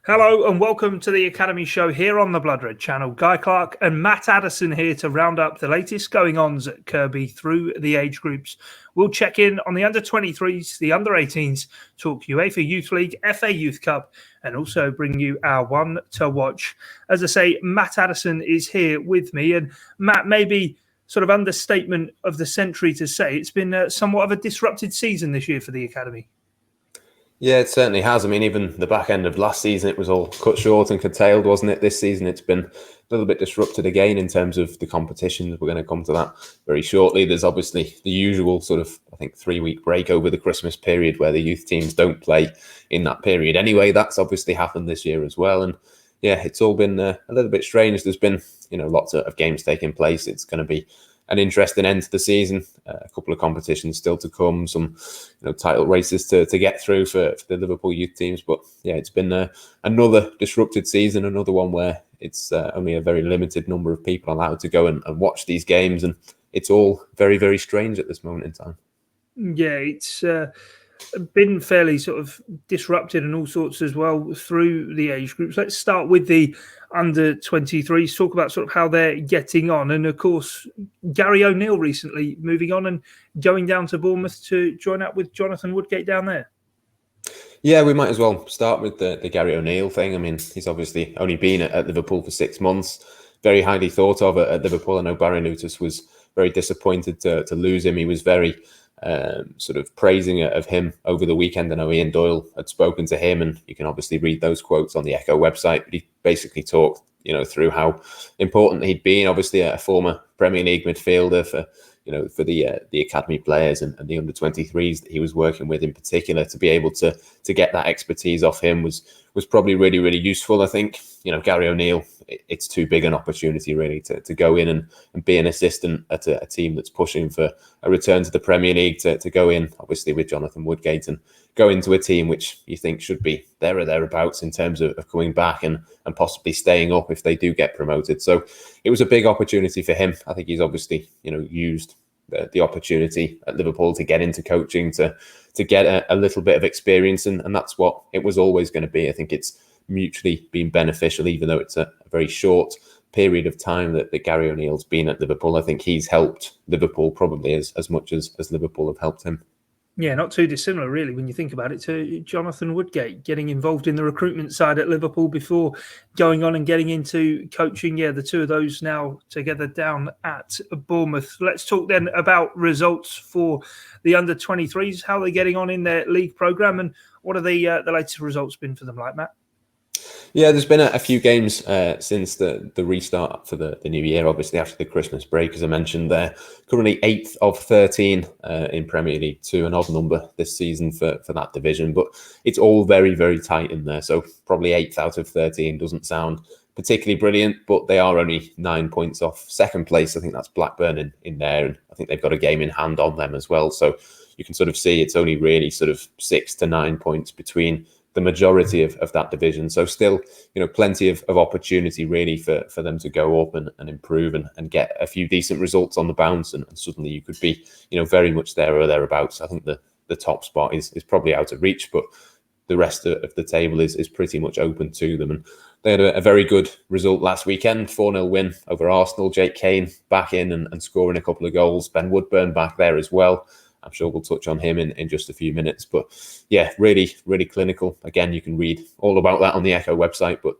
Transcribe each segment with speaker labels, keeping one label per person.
Speaker 1: Hello and welcome to the Academy show here on the Blood Red channel. Guy Clarke and Matt Addison here to round up the latest going-ons at Kirkby through the age groups. We'll check in on the under-23s, the under-18s, talk UEFA Youth League, FA Youth Cup, and also bring you our one to watch. As I say, Matt Addison is here with me. And Matt, maybe sort of understatement of the century to say it's been somewhat of a disrupted season this year for the Academy.
Speaker 2: Yeah, it certainly has. I mean, even the back end of last season, it was all cut short and curtailed, wasn't it? This season, it's been a little bit disrupted again in terms of the competitions. We're going to come to that very shortly. There's obviously the usual sort of, 3-week break over the Christmas period where the youth teams don't play in that period. Anyway, that's obviously happened this year as well. And yeah, it's all been a little bit strange. There's been, lots of games taking place. It's going to be an interesting end to the season. A couple of competitions still to come, some title races to get through for the Liverpool youth teams. But yeah, it's been another disrupted season, another one where it's only a very limited number of people allowed to go and watch these games. And it's all very, very strange at this moment in time.
Speaker 1: Yeah, it's been fairly sort of disrupted and all sorts as well through the age groups. Let's start with the under-23s, talk about sort of how they're getting on. And of course, Gary O'Neill recently moving on and going down to Bournemouth to join up with Jonathan Woodgate down there.
Speaker 2: Yeah, we might as well start with the Gary O'Neill thing. I mean, he's obviously only been at Liverpool for 6 months, very highly thought of at Liverpool. I know Barry Lutus was very disappointed to lose him. He was very sort of praising of him over the weekend. I know Ian Doyle had spoken to him, and you can obviously read those quotes on the Echo website. But he basically talked, through how important he'd been. Obviously, a former Premier League midfielder for the academy players and the under-23s that he was working with in particular. To be able to get that expertise off him was probably really, really useful. I think, Gary O'Neill, it's too big an opportunity really to go in and be an assistant at a team that's pushing for a return to the Premier League, to go in, obviously, with Jonathan Woodgate and go into a team which you think should be there or thereabouts in terms of coming back and possibly staying up if they do get promoted. So it was a big opportunity for him. I think he's obviously, used the opportunity at Liverpool to get into coaching, to get a little bit of experience. And that's what it was always going to be. I think it's mutually been beneficial, even though it's a very short period of time that Gary O'Neill's been at Liverpool. I think he's helped Liverpool probably as much as Liverpool have helped him.
Speaker 1: Yeah, not too dissimilar, really, when you think about it, to Jonathan Woodgate getting involved in the recruitment side at Liverpool before going on and getting into coaching. Yeah, the two of those now together down at Bournemouth. Let's talk then about results for the under-23s. How are they getting on in their league programme, and what are the latest results been for them like, Matt?
Speaker 2: Yeah, there's been a few games since the restart for the new year, obviously after the Christmas break. As I mentioned, they're currently 8th of 13 in Premier League 2, an odd number this season for that division. But it's all very, very tight in there. So probably 8th out of 13 doesn't sound particularly brilliant, but they are only 9 points off second place. I think that's Blackburn in there, and I think they've got a game in hand on them as well. So you can sort of see it's only really sort of 6 to 9 points between the majority of that division. So still, plenty of opportunity really for them to go up and improve and get a few decent results on the bounce. And suddenly you could be, very much there or thereabouts. I think the top spot is probably out of reach, but the rest of the table is pretty much open to them. And they had a very good result last weekend, 4-0 win over Arsenal. Jake Cain back in and scoring a couple of goals. Ben Woodburn back there as well. I'm sure we'll touch on him in just a few minutes. But yeah, really, really clinical. Again, you can read all about that on the Echo website. But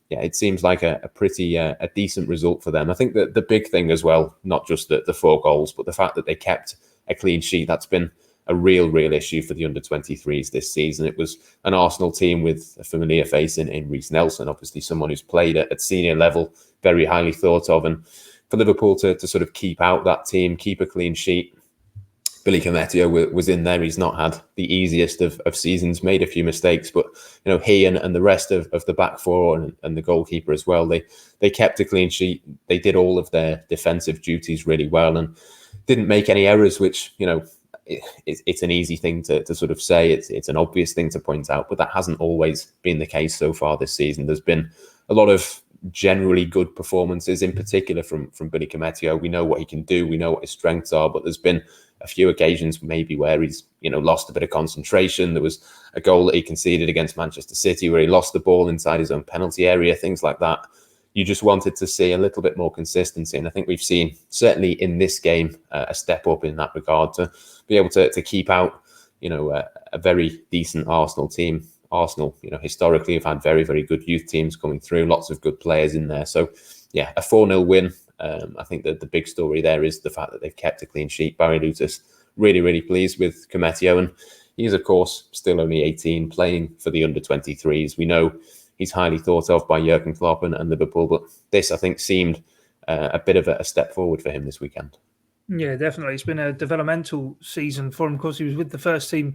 Speaker 2: yeah, it seems like a pretty a decent result for them. I think that the big thing as well, not just the 4 goals, but the fact that they kept a clean sheet, that's been a real issue for the under-23s this season. It was an Arsenal team with a familiar face in Reece Nelson, obviously someone who's played at senior level, very highly thought of. And for Liverpool to sort of keep out that team, keep a clean sheet, Billy Cometio was in there. He's not had the easiest of seasons, made a few mistakes, but he and the rest of the back four and the goalkeeper as well, they kept a clean sheet. They did all of their defensive duties really well and didn't make any errors, which it's an easy thing to sort of say. It's an obvious thing to point out, but that hasn't always been the case so far this season. There's been a lot of generally good performances, in particular from Billy Koumetio. We know what he can do, we know what his strengths are, but there's been a few occasions maybe where he's lost a bit of concentration. There was a goal that he conceded against Manchester City where he lost the ball inside his own penalty area, things like that. You just wanted to see a little bit more consistency, and I think we've seen, certainly in this game, a step up in that regard to be able to keep out a very decent Arsenal team. Arsenal, historically have had very, very good youth teams coming through, lots of good players in there. So yeah, a 4-0 win. I think that the big story there is the fact that they've kept a clean sheet. Barry Lutis really, really pleased with Koumetio, and he's of course still only 18, playing for the under-23s. We know he's highly thought of by Jurgen Klopp and Liverpool, but this, I think, seemed a bit of a step forward for him this weekend.
Speaker 1: Yeah, definitely. It's been a developmental season for him. Of course, he was with the first team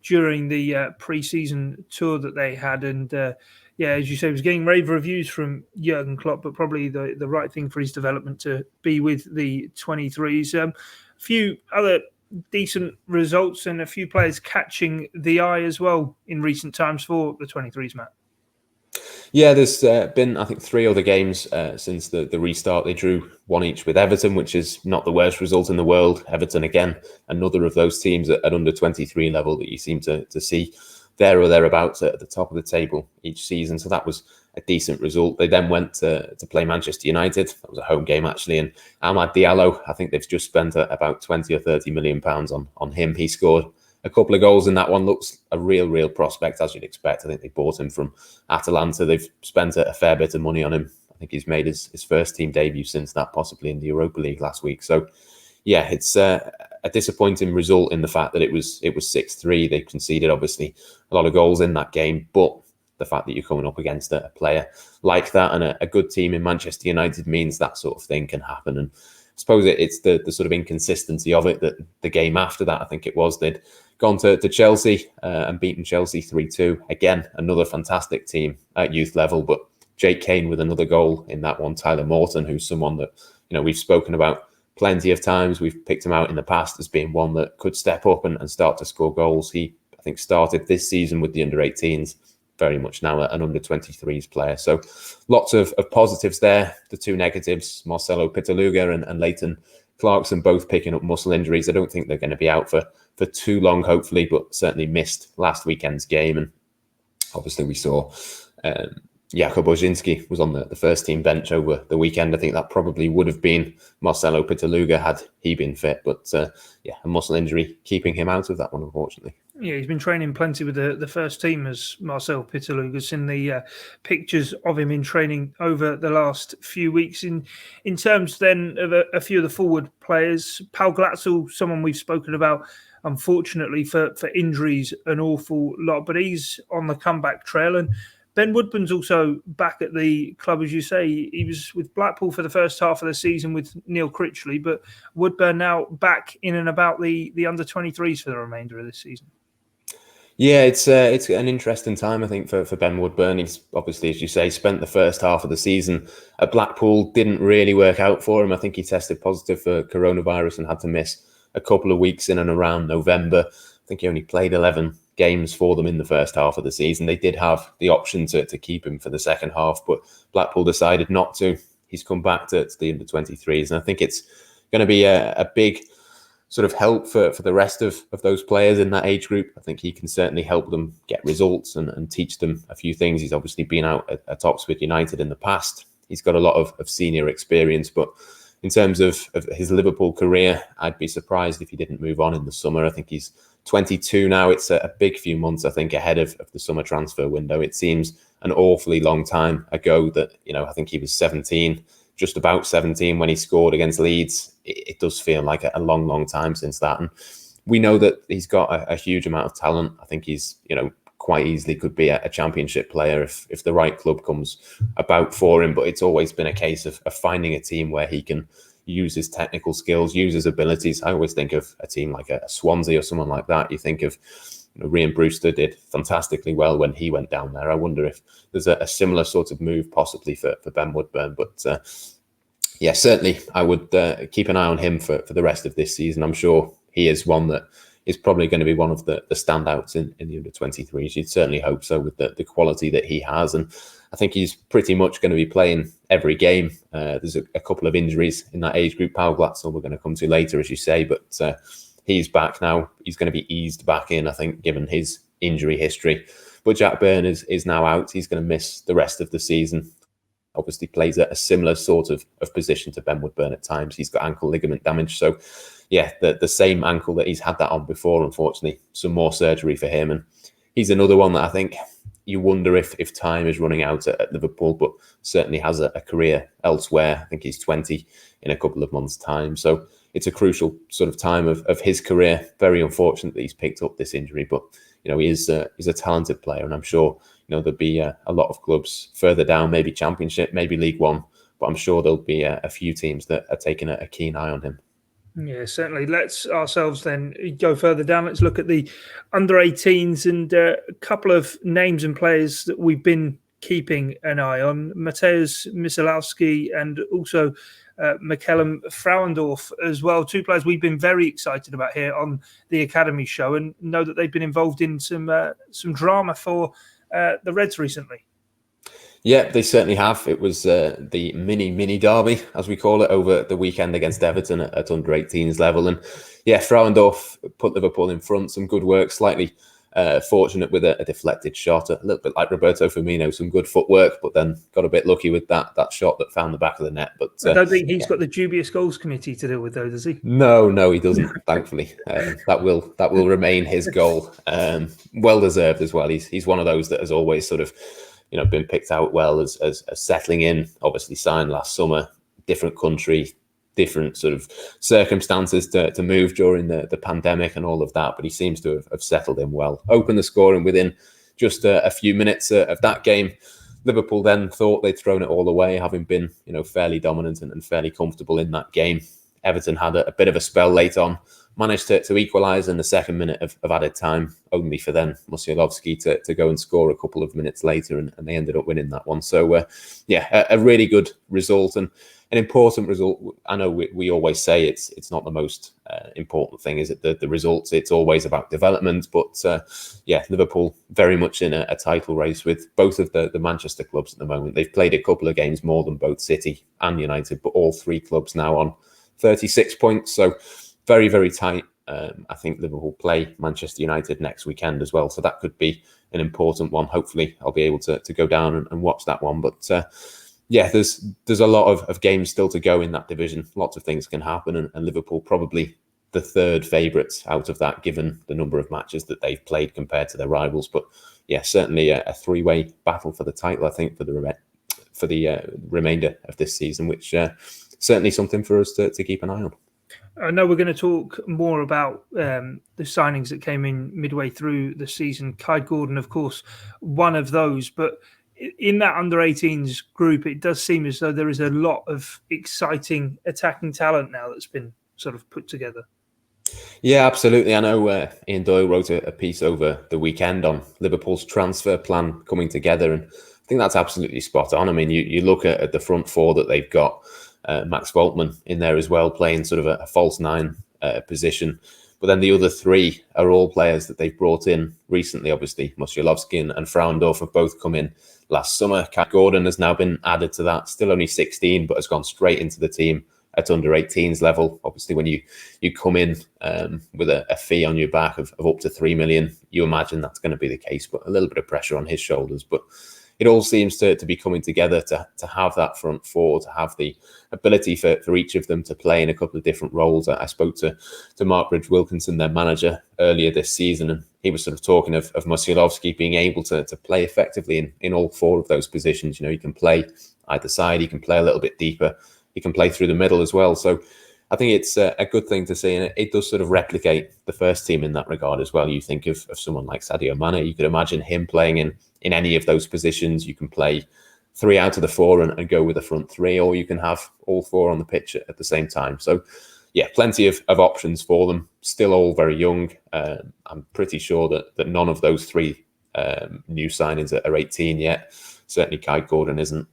Speaker 1: during the pre-season tour that they had. And as you say, he was getting rave reviews from Jurgen Klopp, but probably the right thing for his development to be with the 23s. A few other decent results and a few players catching the eye as well in recent times for the 23s, Matt.
Speaker 2: Yeah, there's been, I think, 3 other games since the restart. They drew 1 each with Everton, which is not the worst result in the world. Everton, again, another of those teams at under 23 level that you seem to see there or thereabouts at the top of the table each season. So that was a decent result. They then went to play Manchester United. That was a home game, actually. And Amad Diallo, I think they've just spent about 20 or 30 million pounds on him. He scored a couple of goals in that one. Looks a real prospect, as you'd expect. I think they bought him from Atalanta. They've spent a fair bit of money on him. I think he's made his first team debut since that, possibly in the Europa League last week. So yeah, it's a disappointing result in the fact that it was 6-3. They conceded, obviously, a lot of goals in that game, but the fact that you're coming up against a player like that and a good team in Manchester United means that sort of thing can happen. And I suppose it's the sort of inconsistency of it that the game after that, I think it was, they'd gone to Chelsea and beaten Chelsea 3-2. Again, another fantastic team at youth level, but Jake Cain with another goal in that one. Tyler Morton, who's someone that we've spoken about plenty of times. We've picked him out in the past as being one that could step up and start to score goals. He, I think, started this season with the under-18s, very much now an under-23s player. So lots of positives there. The 2 negatives, Marcelo Pitaluga and Leighton Clarkson, both picking up muscle injuries. I don't think they're going to be out for too long, hopefully, but certainly missed last weekend's game. And obviously we saw Jakub Ojinski was on the first team bench over the weekend. I think that probably would have been Marcelo Pitaluga had he been fit. But a muscle injury keeping him out of that one, unfortunately. Yeah,
Speaker 1: he's been training plenty with the first team, as Marcel Pitaluga's in the pictures of him in training over the last few weeks. In terms then of a few of the forward players, Paul Glatzel, someone we've spoken about, unfortunately, for injuries an awful lot, but he's on the comeback trail. And Ben Woodburn's also back at the club, as you say. He was with Blackpool for the first half of the season with Neil Critchley, but Woodburn now back in and about the under-23s for the remainder of this season.
Speaker 2: Yeah, it's an interesting time, I think, for Ben Woodburn. He's obviously, as you say, spent the first half of the season at Blackpool. Didn't really work out for him. I think he tested positive for coronavirus and had to miss a couple of weeks in and around November. I think he only played 11 games for them in the first half of the season. They did have the option to keep him for the second half, but Blackpool decided not to. He's come back to the under-23s, and I think it's going to be a big sort of help for the rest of those players in that age group. I think he can certainly help them get results and teach them a few things. He's obviously been out at Oxford United in the past. He's got a lot of senior experience, but in terms of his Liverpool career, I'd be surprised if he didn't move on in the summer. I think he's 22 now. It's a big few months, I think, ahead of the summer transfer window. It seems an awfully long time ago that, I think he was 17, just about 17 when he scored against Leeds. It does feel like a long time since that. And we know that he's got a huge amount of talent. I think he's, quite easily could be a championship player if the right club comes about for him. But it's always been a case of finding a team where he can use his technical skills, use his abilities. I always think of a team like a Swansea or someone like that. You think of Rhian Brewster did fantastically well when he went down there. I wonder if there's a similar sort of move possibly for Ben Woodburn. But certainly I would keep an eye on him for the rest of this season. I'm sure he is one that is probably going to be one of the standouts in the under-23s. You'd certainly hope so with the quality that he has. And I think he's pretty much going to be playing every game. There's a couple of injuries in that age group. Paul Glatzel we're going to come to later, as you say, but he's back now. He's going to be eased back in, I think, given his injury history. But Jack Bearne is now out. He's going to miss the rest of the season. Obviously plays a similar sort of position to Ben Woodburn at times. He's got ankle ligament damage. So, yeah, the same ankle that he's had that on before, unfortunately. Some more surgery for him. And he's another one that I think you wonder if time is running out at Liverpool, but certainly has a career elsewhere. I think he's 20 in a couple of months' time. So it's a crucial sort of time of his career. Very unfortunate that he's picked up this injury, but he's a talented player, and I'm sure there'll be a lot of clubs further down, maybe Championship, maybe League One, but I'm sure there'll be a few teams that are taking a keen eye on him.
Speaker 1: Yeah, certainly. Let's ourselves then go further down. Let's look at the under-18s and a couple of names and players that we've been keeping an eye on. Mateusz Musialowski and also Michael Frauendorf as well. Two players we've been very excited about here on the Academy show, and know that they've been involved in some drama for the Reds recently.
Speaker 2: Yeah, they certainly have. It was the mini derby, as we call it, over the weekend against Everton at under-18s level. And yeah, Frauendorf put Liverpool in front. Some good work, slightly fortunate with a deflected shot, a little bit like Roberto Firmino, some good footwork, but then got a bit lucky with that shot that found the back of the net. But
Speaker 1: I don't think he's got the dubious goals committee to deal with, though, does he?
Speaker 2: No, he doesn't. Thankfully, that will remain his goal. Well deserved as well. He's one of those that has always sort of been picked out well as settling in. Obviously signed last summer, different country, different sort of circumstances to move during the pandemic and all of that, but he seems to have settled in well. Opened the scoring within just a few minutes of that game. Liverpool then thought they'd thrown it all away, having been fairly dominant and fairly comfortable in that game. Everton had a bit of a spell late on, managed to equalise in the second minute of added time, only for then Musialowski to go and score a couple of minutes later, and they ended up winning that one. So, a really good result and an important result. I know we always say it's not the most important thing, is it? The results, it's always about development. But, Liverpool very much in a title race with both of the Manchester clubs at the moment. They've played a couple of games more than both City and United, but all three clubs now on 36 points. So very, very tight. I think Liverpool play Manchester United next weekend as well. So that could be an important one. Hopefully I'll be able to go down and watch that one. But there's a lot of games still to go in that division. Lots of things can happen. And Liverpool probably the third favourites out of that, given the number of matches that they've played compared to their rivals. But yeah, certainly a three-way battle for the title, I think, for the remainder of this season, which certainly something for us to keep an eye on.
Speaker 1: I know we're going to talk more about the signings that came in midway through the season. Kaide Gordon, of course, one of those. But in that under-18s group, it does seem as though there is a lot of exciting attacking talent now that's been sort of put together.
Speaker 2: Yeah, absolutely. I know Ian Doyle wrote a piece over the weekend on Liverpool's transfer plan coming together, and I think that's absolutely spot on. I mean, you look at the front four that they've got. Max Voltman in there as well, playing sort of a false nine position. But then the other three are all players that they've brought in recently. Obviously, Musialowski and Frauendorf have both come in last summer. Kaide Gordon has now been added to that. Still only 16, but has gone straight into the team at under-18s level. Obviously, when you come in with a fee on your back of up to 3 million, you imagine that's going to be the case. But a little bit of pressure on his shoulders. But it all seems to be coming together to have that front four, to have the ability for each of them to play in a couple of different roles. I spoke to Mark Bridge-Wilkinson, their manager, earlier this season, and he was sort of talking of Musialowski being able to play effectively in all four of those positions. He can play either side, he can play a little bit deeper, he can play through the middle as well. So I think it's a good thing to see, and it does sort of replicate the first team in that regard as well. You think of someone like Sadio Mane, you could imagine him playing in any of those positions. You can play 3 out of the 4 and go with a front 3, or you can have all 4 on the pitch at the same time. So yeah, plenty of options for them. Still all very young. I'm pretty sure that none of those 3 new signings are 18 yet. Certainly Kaide Gordon isn't.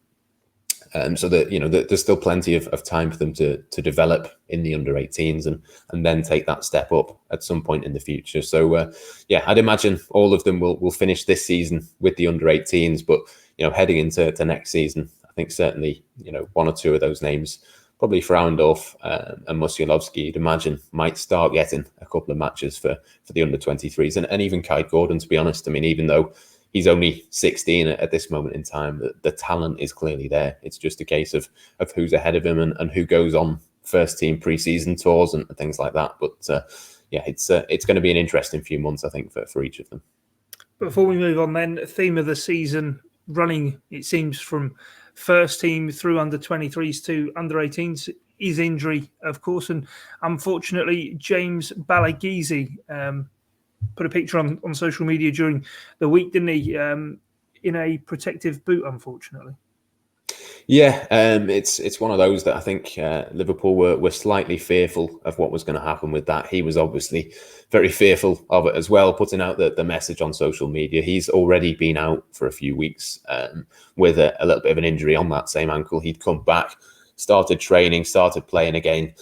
Speaker 2: So that there's still plenty of time for them to develop in the under-18s and then take that step up at some point in the future. So I'd imagine all of them will finish this season with the under-18s, but heading into next season, I think certainly one or two of those names, probably Frauendorf and Musialowski, you'd imagine might start getting a couple of matches for the under-23s, and even Kaide Gordon, to be honest. I mean, even though he's only 16 at this moment in time, the talent is clearly there. It's just a case of who's ahead of him and who goes on first team pre-season tours and things like that. But it's going to be an interesting few months, I think, for each of them.
Speaker 1: Before we move on then, theme of the season, running, it seems, from first team through under-23s to under-18s is injury, of course. And unfortunately, James Balagizi put a picture on social media during the week, didn't he? In a protective boot, unfortunately.
Speaker 2: Yeah, it's one of those that I think Liverpool were slightly fearful of what was going to happen with that. He was obviously very fearful of it as well, putting out the message on social media. He's already been out for a few weeks with a little bit of an injury on that same ankle. He'd come back, started training, started playing again,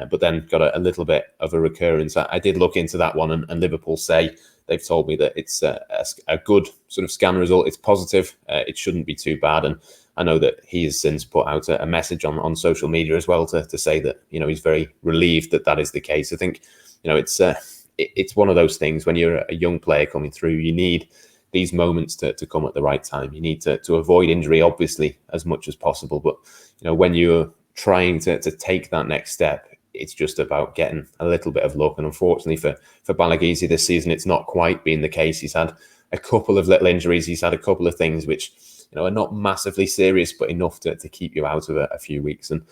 Speaker 2: but then got a little bit of a recurrence. I did look into that one, and Liverpool say they've told me that it's a good sort of scan result. It's positive. It shouldn't be too bad. And I know that he has since put out a message on social media as well to say that he's very relieved that is the case. I think it's one of those things when you're a young player coming through, you need these moments to come at the right time. You need to avoid injury, obviously, as much as possible. But when you're trying to take that next step, it's just about getting a little bit of luck. And unfortunately for Balagizi this season, it's not quite been the case. He's had a couple of little injuries. He's had a couple of things which are not massively serious, but enough to keep you out of a few weeks. And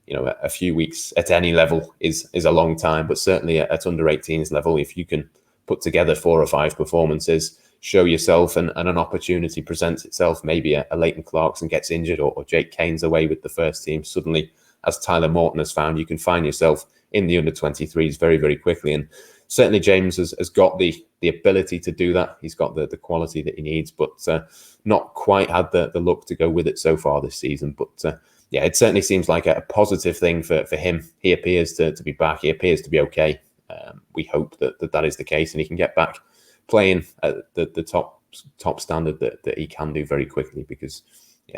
Speaker 2: a few weeks at any level is a long time, but certainly at under-18s level, if you can put together 4 or 5 performances, show yourself, and an opportunity presents itself, maybe a Leighton Clarkson gets injured or Jake Cain's away with the first team, suddenly, as Tyler Morton has found, you can find yourself in the under-23s very, very quickly. And certainly James has got the ability to do that. He's got the quality that he needs, but not quite had the luck to go with it so far this season. But it certainly seems like a positive thing for him. He appears to be back. He appears to be okay. We hope that is the case, and he can get back playing at the top standard that he can do very quickly, because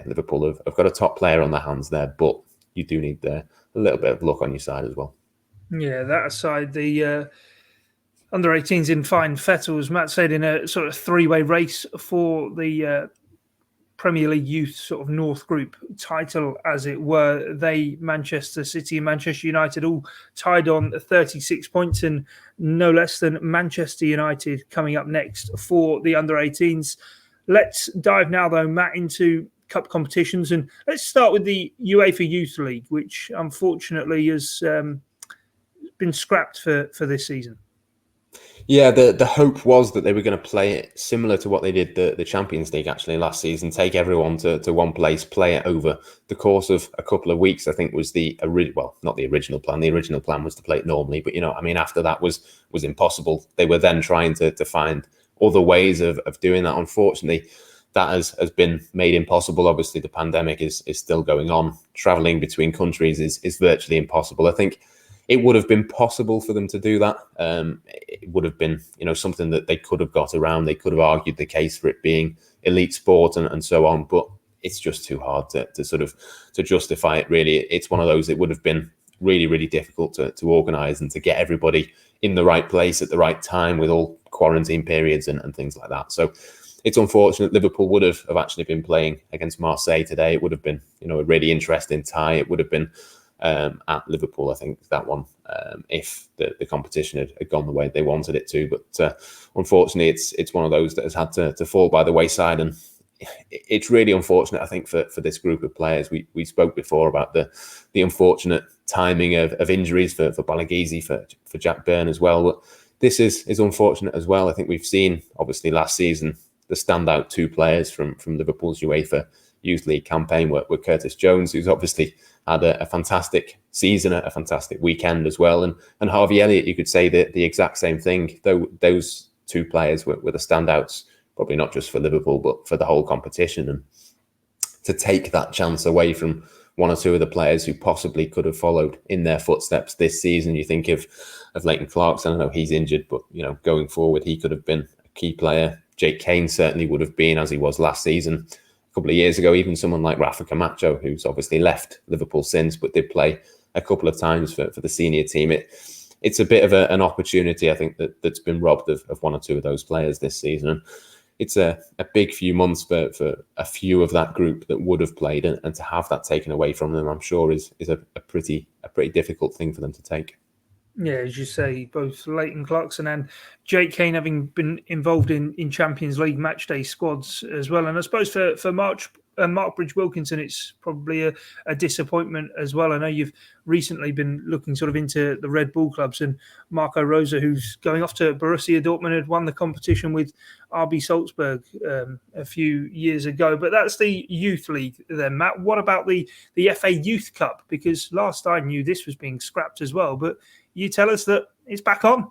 Speaker 2: Liverpool have got a top player on their hands there, but you do need a little bit of luck on your side as well.
Speaker 1: Yeah, that aside, the under-18s in fine fettle, as Matt said, in a sort of 3-way race for the Premier League Youth sort of North Group title, as it were. They, Manchester City and Manchester United, all tied on 36 points, and no less than Manchester United coming up next for the under-18s. Let's dive now, though, Matt, into cup competitions, and let's start with the UEFA Youth League, which unfortunately has been scrapped for this season.
Speaker 2: Yeah, the hope was that they were going to play it similar to what they did the Champions League actually last season, take everyone to one place, play it over the course of a couple of weeks. I think was not the original plan. The original plan was to play it normally, but after that was impossible. They were then trying to find other ways of doing that. Unfortunately, that has been made impossible. Obviously, the pandemic is still going on. Traveling between countries is virtually impossible. I think it would have been possible for them to do that. It would have been, something that they could have got around. They could have argued the case for it being elite sport and so on, but it's just too hard to justify it, really. It's one of those that would have been really, really difficult to organise and to get everybody in the right place at the right time with all quarantine periods and things like that. So it's unfortunate. Liverpool would have actually been playing against Marseille today. It would have been, a really interesting tie. It would have been at Liverpool, I think, that one, if the competition had gone the way they wanted it to. But unfortunately, it's one of those that has had to fall by the wayside. And it's really unfortunate, I think, for this group of players. We spoke before about the unfortunate timing of injuries for Balagizi, for Jack Bearne as well. But this is unfortunate as well. I think we've seen, obviously, last season, the standout 2 players from Liverpool's UEFA Youth League campaign were Curtis Jones, who's obviously had a fantastic season, a fantastic weekend as well. And Harvey Elliott, you could say the exact same thing, though those 2 players were the standouts, probably not just for Liverpool, but for the whole competition. And to take that chance away from one or two of the players who possibly could have followed in their footsteps this season. You think of Leighton Clarkson. I know he's injured, but going forward, he could have been a key player. Cain certainly would have been, as he was last season. A couple of years ago, even someone like Rafa Camacho, who's obviously left Liverpool since, but did play a couple of times for the senior team. It's a bit of an opportunity, I think, that's been robbed of one or two of those players this season. And it's a big few months for a few of that group that would have played, and to have that taken away from them, I'm sure is a pretty difficult thing for them to take.
Speaker 1: Yeah, as you say, both Leighton, Clarkson and Cain having been involved in Champions League matchday squads as well. And I suppose for Mark Bridge-Wilkinson, it's probably a disappointment as well. I know you've recently been looking sort of into the Red Bull clubs, and Marco Rosa, who's going off to Borussia Dortmund, had won the competition with RB Salzburg a few years ago. But that's the Youth League then, Matt. What about the FA Youth Cup? Because last I knew this was being scrapped as well, but you tell us that it's back on.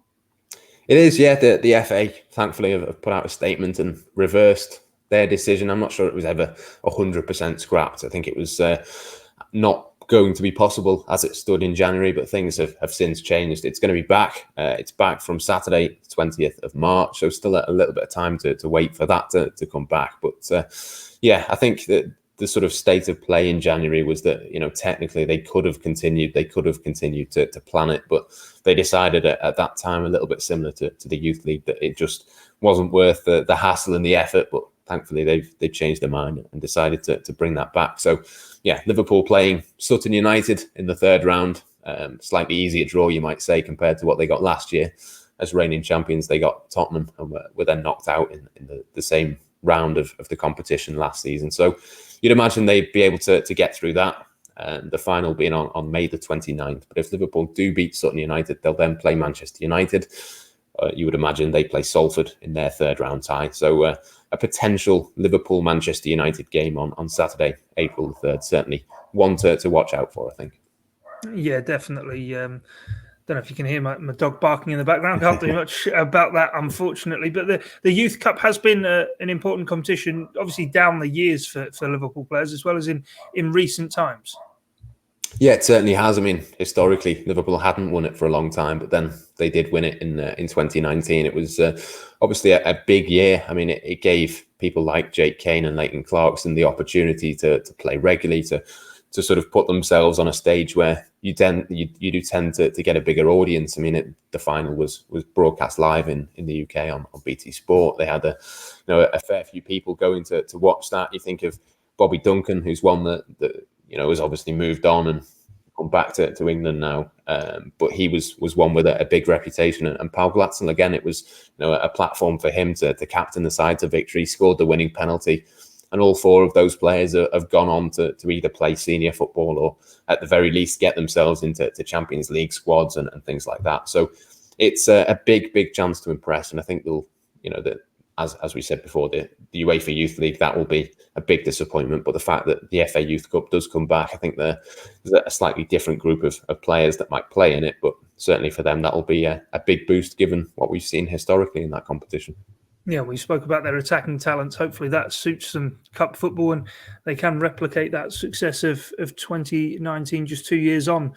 Speaker 2: It is, yeah. The FA, thankfully, have put out a statement and reversed their decision. I'm not sure it was ever 100% scrapped. I think it was not going to be possible as it stood in January, but things have since changed. It's going to be back. It's back from Saturday, 20th of March. So still a little bit of time to wait for that to come back. But I think that the sort of state of play in January was that, technically they could have continued to plan it, but they decided at that time, a little bit similar to the Youth League, that it just wasn't worth the hassle and the effort. But thankfully they've changed their mind and decided to bring that back. So yeah, Liverpool playing Sutton United in the third round, slightly easier draw, you might say, compared to what they got last year. As reigning champions, they got Tottenham and were then knocked out in the same round of the competition last season. So you'd imagine they'd be able to get through that. The final being on May the 29th. But if Liverpool do beat Sutton United, they'll then play Manchester United. You would imagine they play Salford in their third round tie. So a potential Liverpool-Manchester United game on Saturday, April the 3rd. Certainly one to watch out for, I think.
Speaker 1: Yeah, definitely. Don't know if you can hear my dog barking in the background. Can't do much about that, unfortunately. But the Youth Cup has been an important competition, obviously down the years for Liverpool players, as well as in recent times.
Speaker 2: Yeah, it certainly has. I mean, historically, Liverpool hadn't won it for a long time, but then they did win it in 2019. It was obviously a big year. I mean, it gave people like Cain and Leighton Clarkson the opportunity to play regularly, to sort of put themselves on a stage where you do tend to get a bigger audience. I mean, the final was broadcast live in the UK on BT Sport. They had a fair few people going to watch that. You think of Bobby Duncan, who's one that has obviously moved on and come back to England now. But he was one with a big reputation. And Paul Glatzel, again, it was a platform for him to captain the side to victory, scored the winning penalty. And all four of those players have gone on to either play senior football or at the very least get themselves into Champions League squads and things like that. So it's a big chance to impress. And I think they'll, that as we said before, the UEFA Youth League, that will be a big disappointment. But the fact that the FA Youth Cup does come back, I think there's a slightly different group of players that might play in it. But certainly for them, that will be a big boost given what we've seen historically in that competition.
Speaker 1: Yeah, we spoke about their attacking talents. Hopefully that suits some cup football and they can replicate that success of 2019, just 2 years on.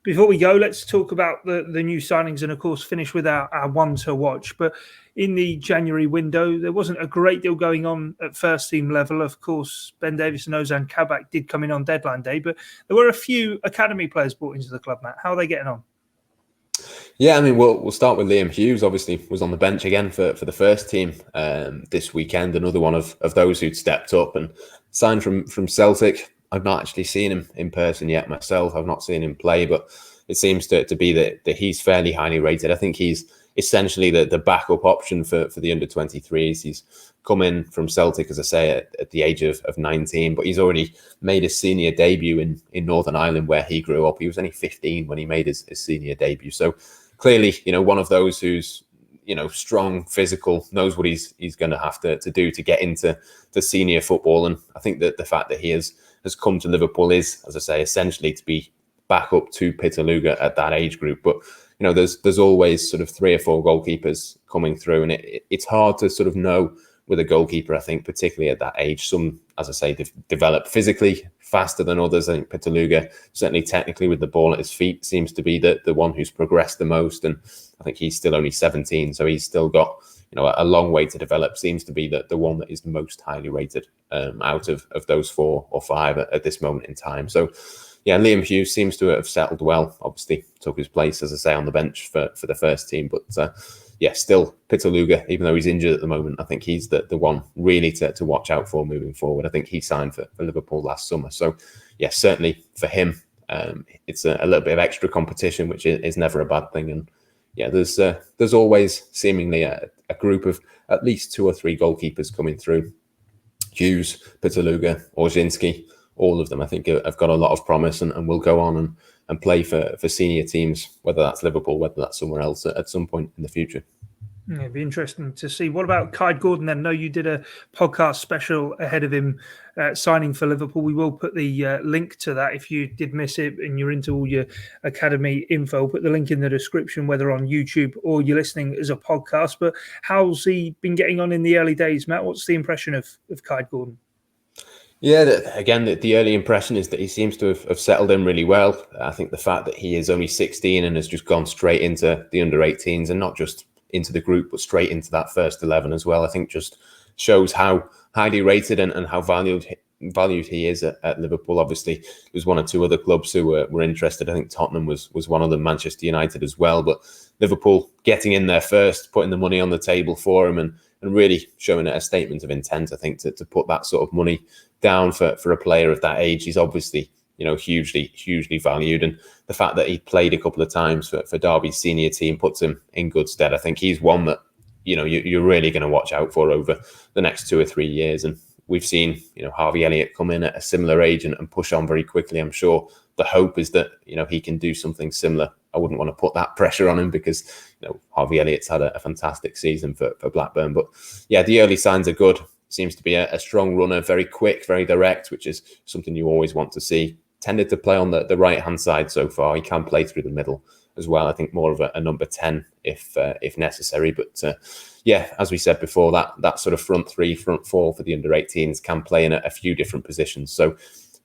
Speaker 1: Before we go, let's talk about the new signings and, of course, finish with our one to watch. But in the January window, there wasn't a great deal going on at first team level. Of course, Ben Davies and Ozan Kabak did come in on deadline day, but there were a few academy players brought into the club, Matt. How are they getting on?
Speaker 2: Yeah, I mean, we'll start with Liam Hughes. Obviously, was on the bench again for the first team this weekend. Another one of those who'd stepped up and signed from Celtic. I've not actually seen him in person yet myself. I've not seen him play, but it seems to be that he's fairly highly rated. I think he's essentially the backup option for the under-23s. He's come in from Celtic, as I say, at the age of 19, but he's already made his senior debut in Northern Ireland where he grew up. He was only 15 when he made his senior debut. So clearly, one of those who's, strong, physical, knows what he's going to have to do to get into the senior football. And I think that the fact that he has come to Liverpool is, as I say, essentially to be back up to Pitaluga at that age group. But there's always sort of 3 or 4 goalkeepers coming through, and it's hard to sort of know with a goalkeeper, I think, particularly at that age. Some, as I say, develop physically faster than others. I think Pitaluga, certainly technically with the ball at his feet, seems to be the one who's progressed the most. And I think he's still only 17, so he's still got a long way to develop. Seems to be the one that is the most highly rated out of those 4 or 5 at this moment in time. So yeah, Liam Hughes seems to have settled well. Obviously took his place, as I say, on the bench for the first team. But yeah, still Pitaluga, even though he's injured at the moment, I think he's the one really to watch out for moving forward. I think he signed for Liverpool last summer. So yeah, certainly for him, it's a little bit of extra competition, which is never a bad thing. And yeah, there's always seemingly a group of at least 2 or 3 goalkeepers coming through. Hughes, Pitaluga, Orzinski, all of them, I think, have got a lot of promise and will go on and play for senior teams, whether that's Liverpool, whether that's somewhere else at some point in the future.
Speaker 1: Yeah, it'd be interesting to see. What about Kaide Gordon then? I know you did a podcast special ahead of him signing for Liverpool. We will put the link to that if you did miss it and you're into all your academy info. We'll put the link in the description, whether on YouTube or you're listening as a podcast. But how's he been getting on in the early days, Matt? What's the impression of Kaide Gordon?
Speaker 2: Yeah, again, the early impression is that he seems to have settled in really well. I think the fact that he is only 16 and has just gone straight into the under-18s and not just into the group, but straight into that first 11 as well, I think just shows how highly rated and how valued he is at Liverpool. Obviously, there's 1 or 2 other clubs who were interested. I think Tottenham was one of them, Manchester United as well. But Liverpool getting in there first, putting the money on the table for him and really showing a statement of intent, I think, to put that sort of money down for a player of that age. He's obviously hugely valued, and the fact that he played a couple of times for Derby's senior team puts him in good stead. I think he's one that you're really going to watch out for over the next 2 or 3 years. And we've seen Harvey Elliott come in at a similar age and push on very quickly. I'm sure the hope is that he can do something similar. I wouldn't want to put that pressure on him because Harvey Elliott's had a fantastic season for Blackburn. But yeah, the early signs are good. Seems to be a strong runner, very quick, very direct, which is something you always want to see. Tended to play on the right-hand side so far. He can play through the middle as well. I think more of a number 10 if necessary. But yeah, as we said before, that sort of front 3, front 4 for the under-18s can play in a few different positions.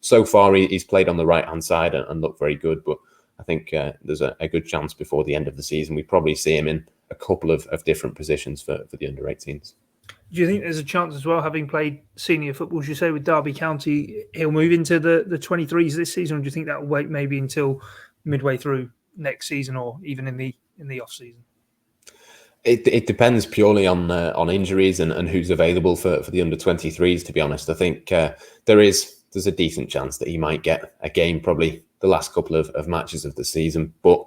Speaker 2: So far, he's played on the right-hand side and looked very good. But I think there's a good chance before the end of the season we probably see him in a couple of different positions for the under-18s.
Speaker 1: Do you think there's a chance as well, having played senior football, as you say, with Derby County, he'll move into the 23s this season, or do you think that will wait maybe until midway through next season or even in the off season?
Speaker 2: It depends purely on injuries and who's available for the under 23s. To be honest, I think there's a decent chance that he might get a game probably the last couple of matches of the season. But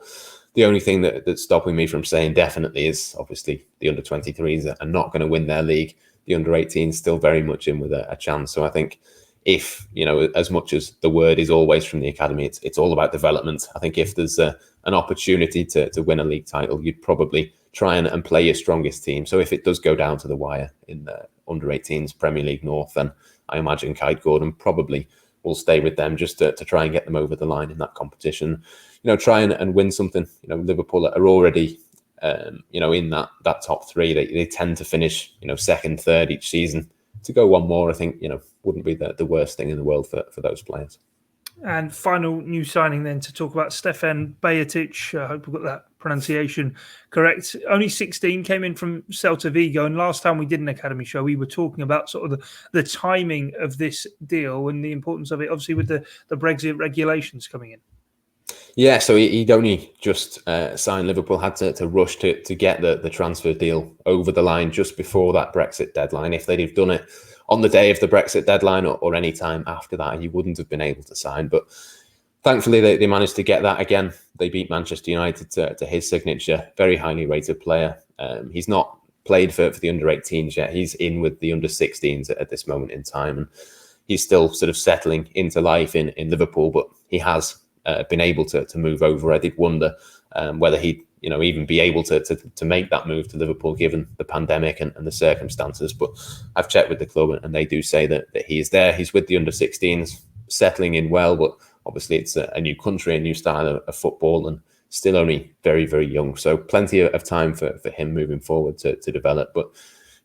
Speaker 2: the only thing that's stopping me from saying definitely is obviously the under 23s are not going to win their league. The under 18s still very much in with a chance. So I think if as much as the word is always from the academy, it's all about development. I think if there's an opportunity to win a league title, you'd probably try and play your strongest team. So if it does go down to the wire in the under 18s Premier League North, then I imagine Kaide Gordon probably will stay with them just to try and get them over the line in that competition. Try and win something. Liverpool are already in that top 3. They tend to finish second, third each season. To go one more, I think wouldn't be the worst thing in the world for those players.
Speaker 1: And final new signing then to talk about, Stefan Bajtetic. I hope we got that pronunciation correct. Only 16, came in from Celta Vigo. And last time we did an academy show, we were talking about sort of the timing of this deal and the importance of it, obviously with the Brexit regulations coming in.
Speaker 2: Yeah, so he'd only just signed. Liverpool had to rush to get the transfer deal over the line just before that Brexit deadline. If they'd have done it on the day of the Brexit deadline or any time after that, he wouldn't have been able to sign. But thankfully, they managed to get that again. They beat Manchester United to his signature. Very highly rated player. He's not played for the under-18s yet. He's in with the under-16s at this moment in time. And he's still sort of settling into life in Liverpool, but he has been able to move over. I did wonder whether he'd even be able to make that move to Liverpool given the pandemic and the circumstances. But I've checked with the club and they do say that he is there. He's with the under-16s, settling in well, but obviously it's a new country, a new style of football, and still only very, very young. So plenty of time for him moving forward to develop. But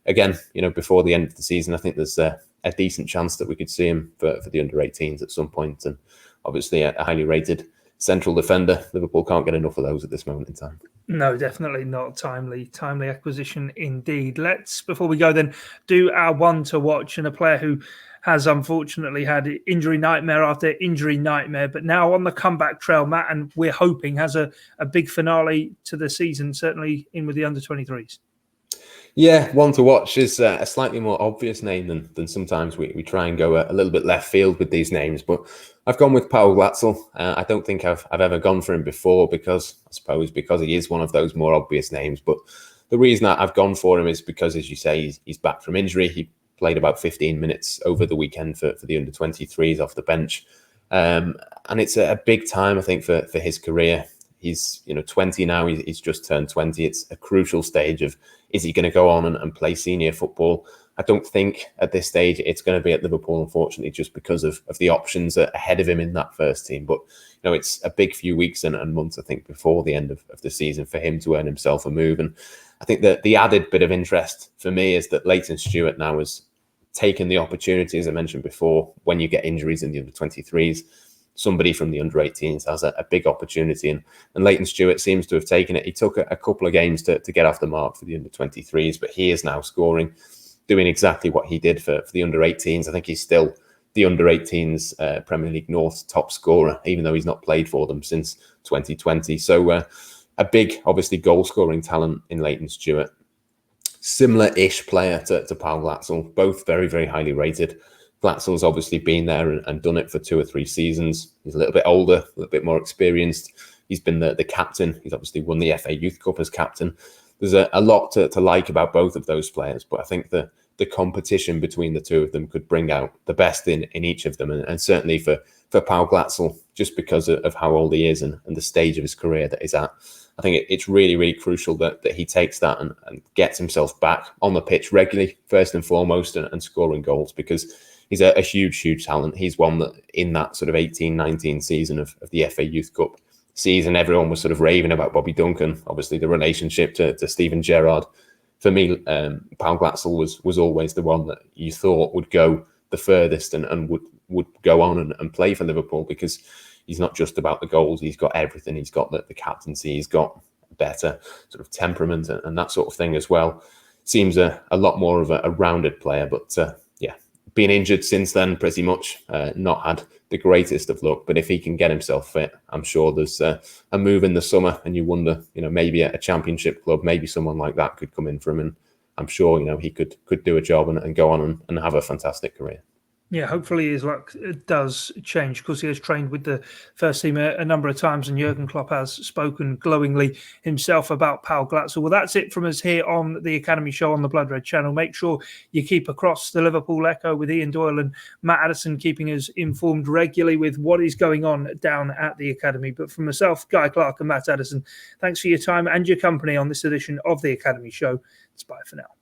Speaker 2: again, before the end of the season, I think there's a decent chance that we could see him for the under-18s at some point. And obviously a highly rated central defender. Liverpool can't get enough of those at this moment in time.
Speaker 1: No, definitely not. Timely acquisition indeed. Let's, before we go then, do our one to watch, and a player who has unfortunately had injury nightmare after injury nightmare, but now on the comeback trail, Matt, and we're hoping has a big finale to the season, certainly in with the under-23s.
Speaker 2: Yeah, one to watch is a slightly more obvious name than sometimes we try and go a little bit left field with these names. But I've gone with Paul Glatzel. I don't think I've ever gone for him before because he is one of those more obvious names. But the reason I've gone for him is because, as you say, he's back from injury. He played about 15 minutes over the weekend for the under-23s off the bench. And it's a big time, I think, for his career. He's 20 now. He's just turned 20. It's a crucial stage of, is he going to go on and play senior football? I don't think at this stage it's going to be at Liverpool, unfortunately, just because of the options ahead of him in that first team. But it's a big few weeks and months, I think, before the end of the season for him to earn himself a move. And I think that the added bit of interest for me is that Leighton Stewart now has taken the opportunity, as I mentioned before, when you get injuries in the under-23s. Somebody from the under-18s has a big opportunity, and Leighton Stewart seems to have taken it. He took a couple of games to get off the mark for the under-23s, but he is now scoring, doing exactly what he did for the under-18s. I think he's still the under-18s Premier League North top scorer, even though he's not played for them since 2020. So a big, obviously, goal-scoring talent in Leighton Stewart. Similar-ish player to Paul Glatzel, both very, very highly rated. Glatzel's obviously been there and done it for 2 or 3 seasons. He's a little bit older, a little bit more experienced. He's been the captain. He's obviously won the FA Youth Cup as captain. There's a lot to like about both of those players, but I think the competition between the two of them could bring out the best in each of them. And certainly for Paul Glatzel, just because of how old he is and the stage of his career that he's at, I think it's really, really crucial that he takes that and gets himself back on the pitch regularly, first and foremost, and scoring goals, because he's a huge, huge talent. He's one that in that sort of 18-19 season of the FA Youth Cup season, everyone was sort of raving about Bobby Duncan, obviously the relationship to Steven Gerrard. For me, Paul Glatzel was always the one that you thought would go the furthest and would go on and play for Liverpool, because he's not just about the goals. He's got everything. He's got the captaincy. He's got better sort of temperament and that sort of thing as well. Seems a lot more of a rounded player, but been injured since then, pretty much. Not had the greatest of luck, but if he can get himself fit, I'm sure there's a move in the summer, and you wonder, maybe a championship club, maybe someone like that could come in for him, and I'm sure, he could do a job and go on and have a fantastic career.
Speaker 1: Yeah, hopefully his luck does change, because he has trained with the first team a number of times, and Jurgen Klopp has spoken glowingly himself about Paul Glatzel. Well, that's it from us here on the Academy Show on the Blood Red channel. Make sure you keep across the Liverpool Echo with Ian Doyle and Matt Addison, keeping us informed regularly with what is going on down at the Academy. But from myself, Guy Clarke and Matt Addison, thanks for your time and your company on this edition of the Academy Show. It's bye for now.